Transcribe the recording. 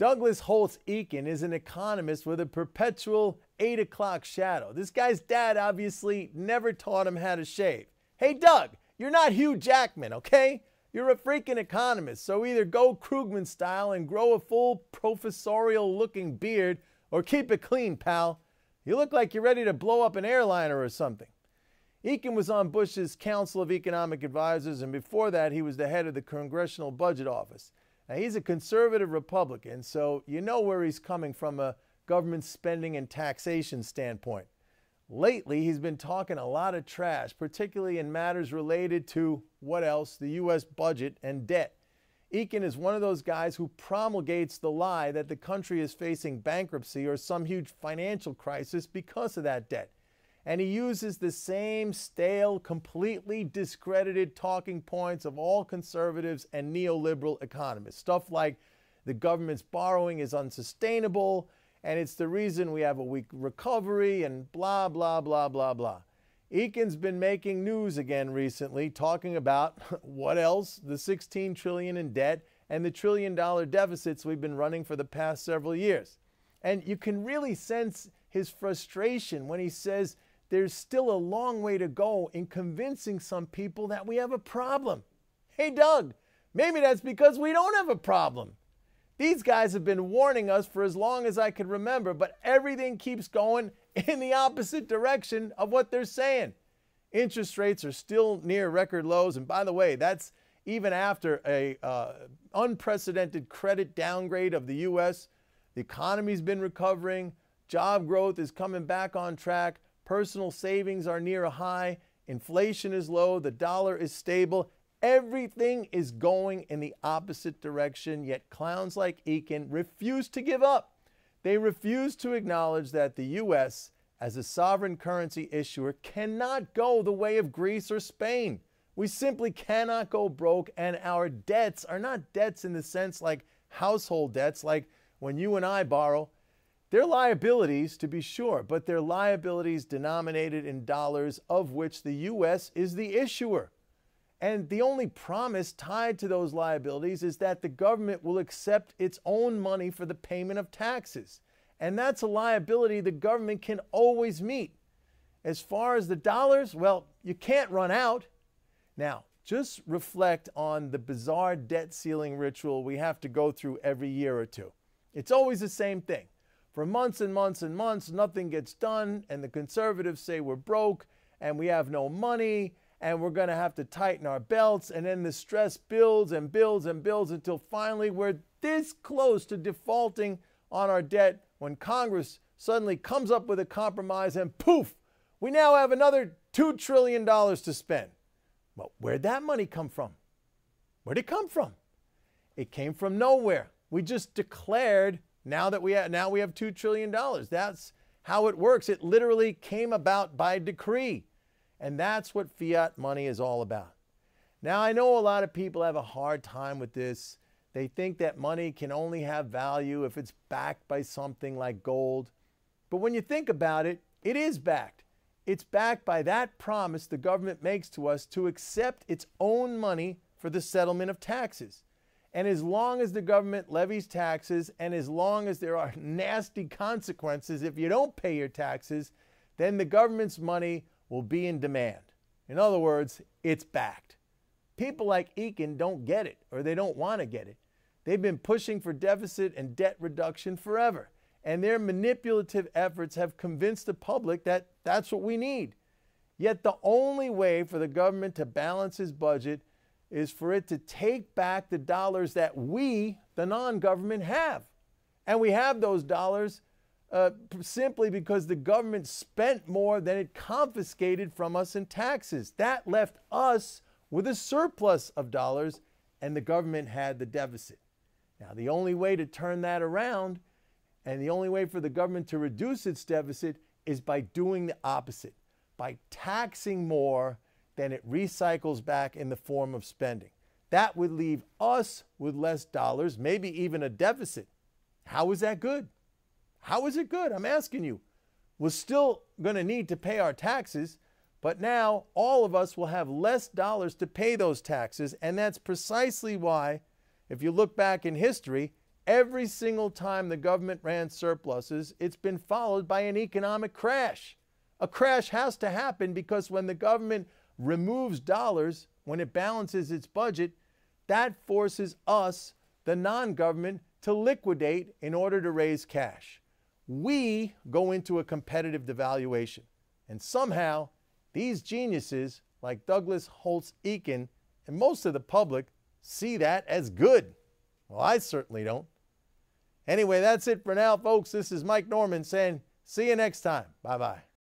Douglas Holtz-Eakin is an economist with a perpetual 8 o'clock shadow. This guy's dad obviously never taught him how to shave. Hey, Doug, you're not Hugh Jackman, okay? You're a freaking economist, so either go Krugman style and grow a full professorial-looking beard or keep it clean, pal. You look like you're ready to blow up an airliner or something. Eakin was on Bush's Council of Economic Advisors, and before that, he was the head of the Congressional Budget Office. Now, he's a conservative Republican, so you know where he's coming from a government spending and taxation standpoint. Lately, he's been talking a lot of trash, particularly in matters related to, what else, the U.S. budget and debt. Eakin is one of those guys who promulgates the lie that the country is facing bankruptcy or some huge financial crisis because of that debt. And he uses the same stale, completely discredited talking points of all conservatives and neoliberal economists. Stuff like the government's borrowing is unsustainable, and it's the reason we have a weak recovery, and blah, blah, blah, blah, blah. Eakin's been making news again recently, talking about, what else? The $16 trillion in debt and the $1 trillion deficits we've been running for the past several years. And you can really sense his frustration when he says there's still a long way to go in convincing some people that we have a problem. Hey, Doug, maybe that's because we don't have a problem. These guys have been warning us for as long as I can remember, but everything keeps going in the opposite direction of what they're saying. Interest rates are still near record lows, and by the way, that's even after a unprecedented credit downgrade of the U.S. The economy's been recovering, job growth is coming back on track, personal savings are near a high, inflation is low, the dollar is stable. Everything is going in the opposite direction, yet clowns like Eakin refuse to give up. They refuse to acknowledge that the U.S., as a sovereign currency issuer, cannot go the way of Greece or Spain. We simply cannot go broke, and our debts are not debts in the sense like household debts, like when you and I borrow. They're liabilities, to be sure, but they're liabilities denominated in dollars, of which the U.S. is the issuer. And the only promise tied to those liabilities is that the government will accept its own money for the payment of taxes. And that's a liability the government can always meet. As far as the dollars, well, you can't run out. Now, just reflect on the bizarre debt ceiling ritual we have to go through every year or two. It's always the same thing. For months and months and months, nothing gets done, and the conservatives say we're broke, and we have no money, and we're going to have to tighten our belts, and then the stress builds and builds and builds until finally we're this close to defaulting on our debt when Congress suddenly comes up with a compromise, and poof, we now have another $2 trillion to spend. Well, where'd that money come from? Where'd it come from? It came from nowhere. We just declared now we have $2 trillion. That's how it works. It literally came about by decree. And that's what fiat money is all about. Now, I know a lot of people have a hard time with this. They think that money can only have value if it's backed by something like gold. But when you think about it, it is backed. It's backed by that promise the government makes to us to accept its own money for the settlement of taxes. And as long as the government levies taxes, and as long as there are nasty consequences if you don't pay your taxes, then the government's money will be in demand. In other words, it's backed. People like Eakin don't get it, or they don't want to get it. They've been pushing for deficit and debt reduction forever, and their manipulative efforts have convinced the public that that's what we need. Yet the only way for the government to balance his budget is for it to take back the dollars that we, the non-government, have. And we have those dollars simply because the government spent more than it confiscated from us in taxes. That left us with a surplus of dollars, and the government had the deficit. Now, the only way to turn that around, and the only way for the government to reduce its deficit, is by doing the opposite, by taxing more than it recycles back in the form of spending. That would leave us with less dollars, maybe even a deficit. How is that good? How is it good? I'm asking you. We're still going to need to pay our taxes, but now all of us will have less dollars to pay those taxes, and that's precisely why, if you look back in history, Every single time the government ran surpluses, it's been followed by an economic crash. A crash has to happen because when the government removes dollars, when it balances its budget, that forces us, the non-government, to liquidate in order to raise cash. We go into a competitive devaluation. And somehow, these geniuses like Douglas Holtz-Eakin and most of the public see that as good. Well, I certainly don't. Anyway, that's it for now, folks. This is Mike Norman saying, see you next time. Bye-bye.